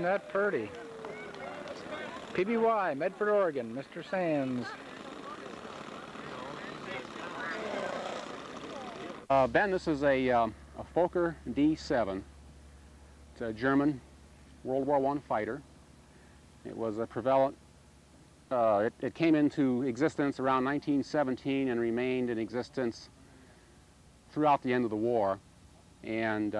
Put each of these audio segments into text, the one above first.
Isn't that pretty? PBY, Medford, Oregon, Mr. Sands. Ben, this is a Fokker D7. It's a German World War I fighter. It was a prevalent, it came into existence around 1917 and remained in existence throughout the end of the war. And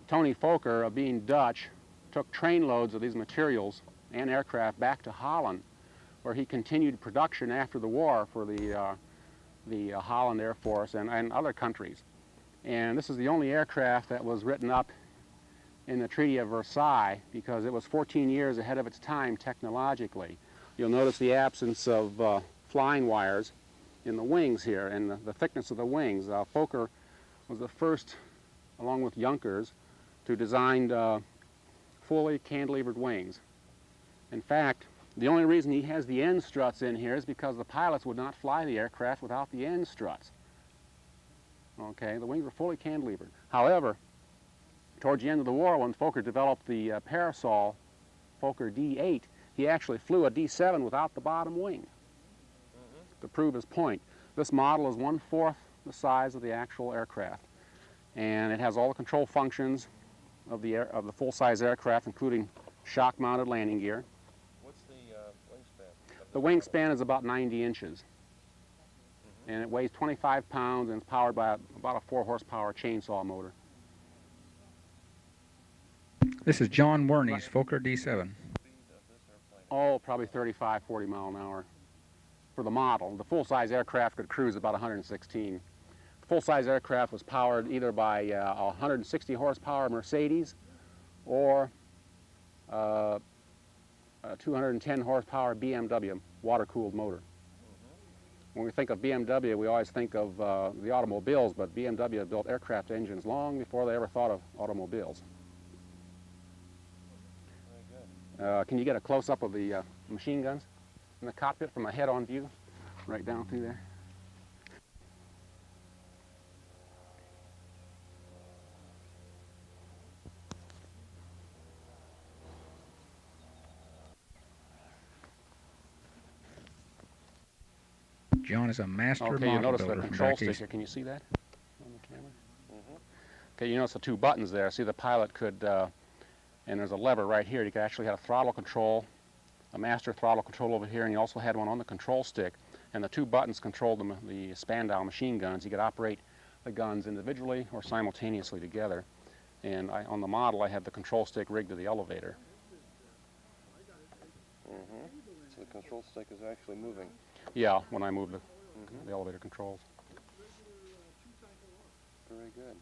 Tony Fokker, being Dutch, took trainloads of these materials and aircraft back to Holland, where he continued production after the war for the Holland Air Force and other countries. And this is the only aircraft that was written up in the Treaty of Versailles because it was 14 years ahead of its time technologically. You'll notice the absence of flying wires in the wings here and the thickness of the wings. Fokker was the first, along with Junkers, to design fully cantilevered wings. In fact, the only reason he has the end struts in here is because the pilots would not fly the aircraft without the end struts. Okay, the wings were fully cantilevered. However, towards the end of the war, when Fokker developed the parasol Fokker D8, he actually flew a D7 without the bottom wing to prove his point. This model is 1/4 the size of the actual aircraft, and it has all the control functions of the full-size aircraft, including shock-mounted landing gear. What's the wingspan? The wingspan is about 90 inches, and it weighs 25 pounds, and it's powered by about a 4-horsepower chainsaw motor. This is John Werne's Fokker D7. Oh, probably 35, 40 mile an hour for the model. The full-size aircraft could cruise about 116. The full-size aircraft was powered either by a 160 horsepower Mercedes or a 210 horsepower BMW water-cooled motor. When we think of BMW, we always think of the automobiles, but BMW built aircraft engines long before they ever thought of automobiles. Can you get a close-up of the machine guns in the cockpit from a head-on view, right down through there? John is a master Okay, you model notice the builder from control back stick east. here. Can you see that on the camera? Okay, you notice the two buttons there. See, the pilot could, and there's a lever right here. You could actually have a throttle control, a master throttle control over here, and you also had one on the control stick. And the two buttons controlled the Spandau machine guns. You could operate the guns individually or simultaneously together. And on the model, I had the control stick rigged to the elevator. So the control stick is actually moving. Yeah, when I move the elevator controls. Very good.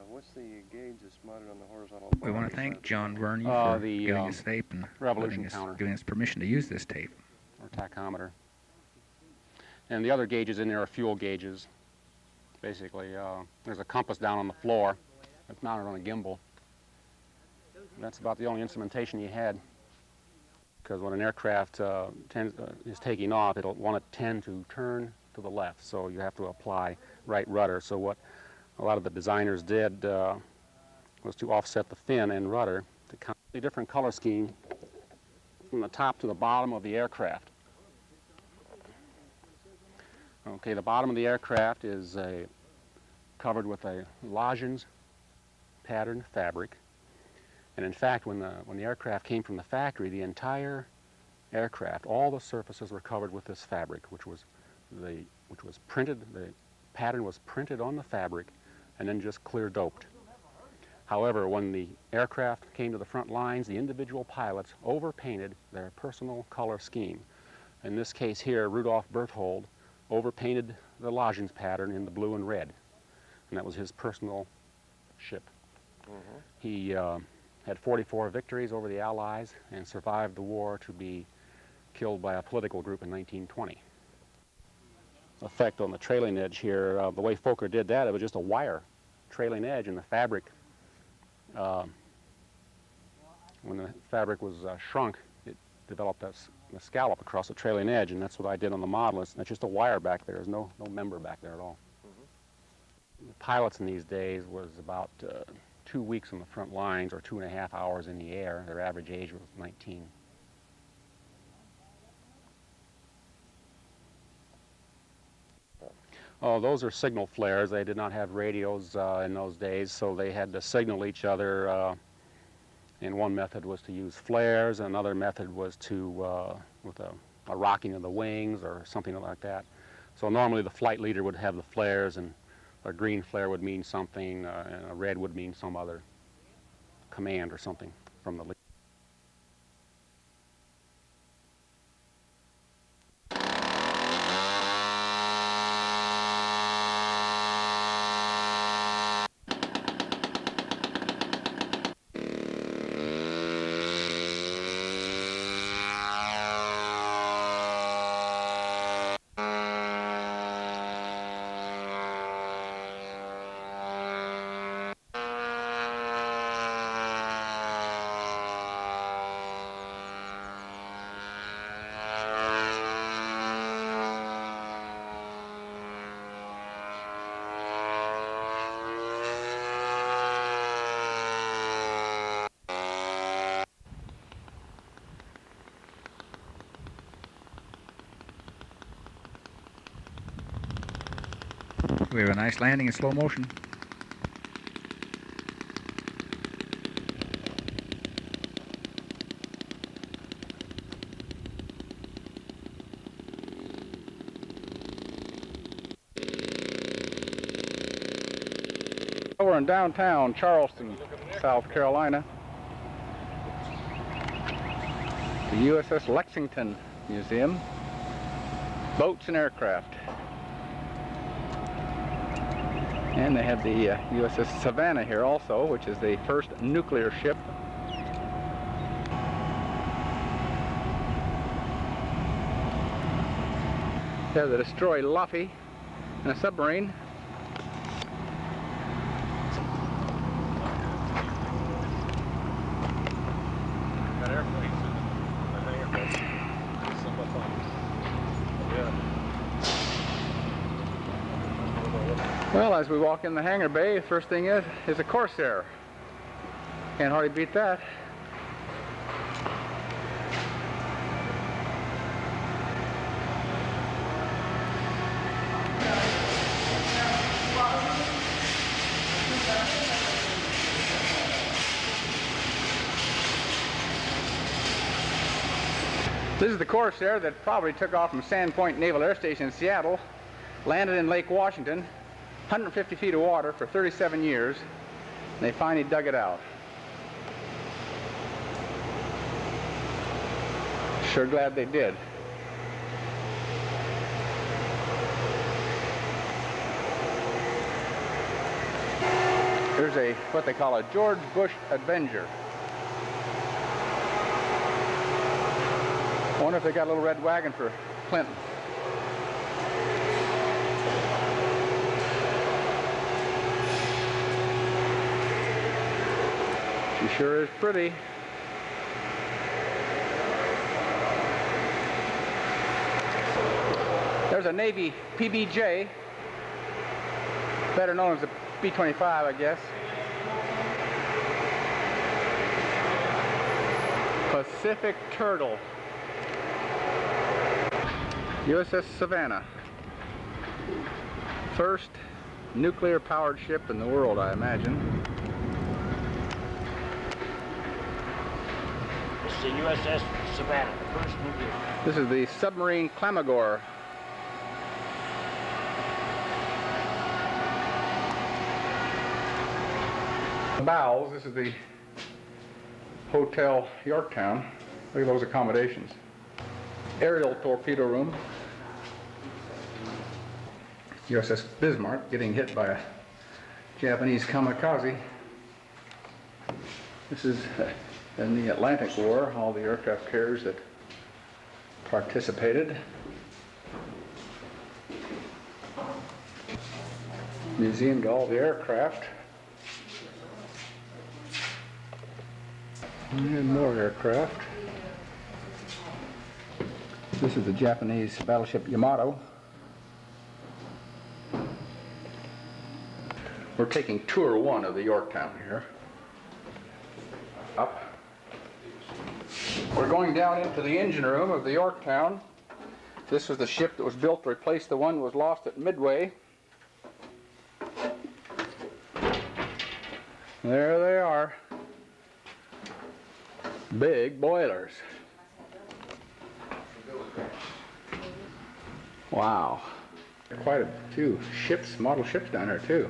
What's the gauge that's mounted on the horizontal bar? We want to thank John Werne for the, giving us tape and revolution counter. giving us permission to use this tape. Or tachometer. And the other gauges in there are fuel gauges. Basically, there's a compass down on the floor that's mounted on a gimbal. That's about the only instrumentation you had. Because when an aircraft is taking off, it'll want to tend to turn to the left, so you have to apply right rudder. So what a lot of the designers did was to offset the fin and rudder to kind of a different color scheme from the top to the bottom of the aircraft. Okay, the bottom of the aircraft is covered with a lozenge pattern fabric. And in fact, when the aircraft came from the factory, the entire aircraft, all the surfaces were covered with this fabric, which was printed. The pattern was printed on the fabric, and then just clear doped. However, when the aircraft came to the front lines, the individual pilots overpainted their personal color scheme. In this case here, Rudolf Berthold overpainted the lozenge pattern in the blue and red, and that was his personal ship. He had 44 victories over the Allies and survived the war to be killed by a political group in 1920. Effect on the trailing edge here, the way Fokker did that, it was just a wire trailing edge, and the fabric, when the fabric was shrunk, it developed a scallop across the trailing edge, and that's what I did on the model. It's just a wire back there. There's no member back there at all. The pilots in these days was about 2 weeks on the front lines, or 2.5 hours in the air. Their average age was 19. Oh, those are signal flares. They did not have radios in those days, so they had to signal each other. And one method was to use flares, another method was to, with a rocking of the wings or something like that. So normally the flight leader would have the flares, and a green flare would mean something, and a red would mean some other command or something from the leader. We have a nice landing in slow motion. We're in downtown Charleston, South Carolina. The USS Lexington Museum. Boats and aircraft. And they have the USS Savannah here also, which is the first nuclear ship. They have the destroyer Luffy and a submarine. Got airplanes in the hangar base. Some of them. Yeah. Well, as we walk in the hangar bay, the first thing is a Corsair. Can't hardly beat that. This is the Corsair that probably took off from Sandpoint Naval Air Station in Seattle, landed in Lake Washington, 150 feet of water for 37 years, and they finally dug it out. Sure glad they did. Here's what they call a George Bush Avenger. I wonder if they got a little red wagon for Clinton. She sure is pretty. There's a Navy PBJ, better known as a B-25, I guess. Pacific Turtle. USS Savannah. First nuclear-powered ship in the world, I imagine. This is the USS Savannah, the first nuclear. This is the submarine Clamagore. Bows, this is the Hotel Yorktown. Look at those accommodations. Aerial torpedo room. USS Bismarck getting hit by a Japanese kamikaze. This is in the Atlantic War, all the aircraft carriers that participated. Museum to all the aircraft. And more aircraft. This is the Japanese battleship Yamato. We're taking tour 1 of the Yorktown here. Up. We're going down into the engine room of the Yorktown. This was the ship that was built to replace the one that was lost at Midway. There they are. Big boilers. Wow. Quite a few ships, model ships down there too.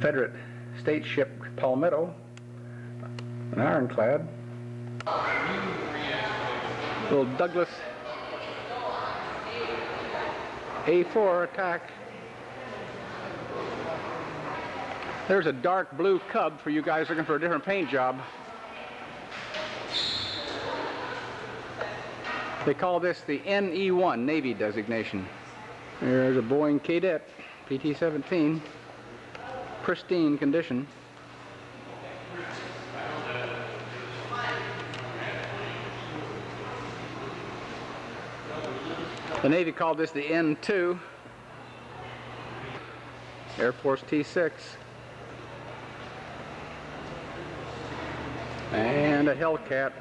Confederate state ship Palmetto, an ironclad. Little Douglas A4 attack. There's a dark blue Cub for you guys looking for a different paint job. They call this the NE1 Navy designation. There's a Boeing Cadet PT-17, pristine condition. The Navy called this the N2. Air Force T6. And a Hellcat.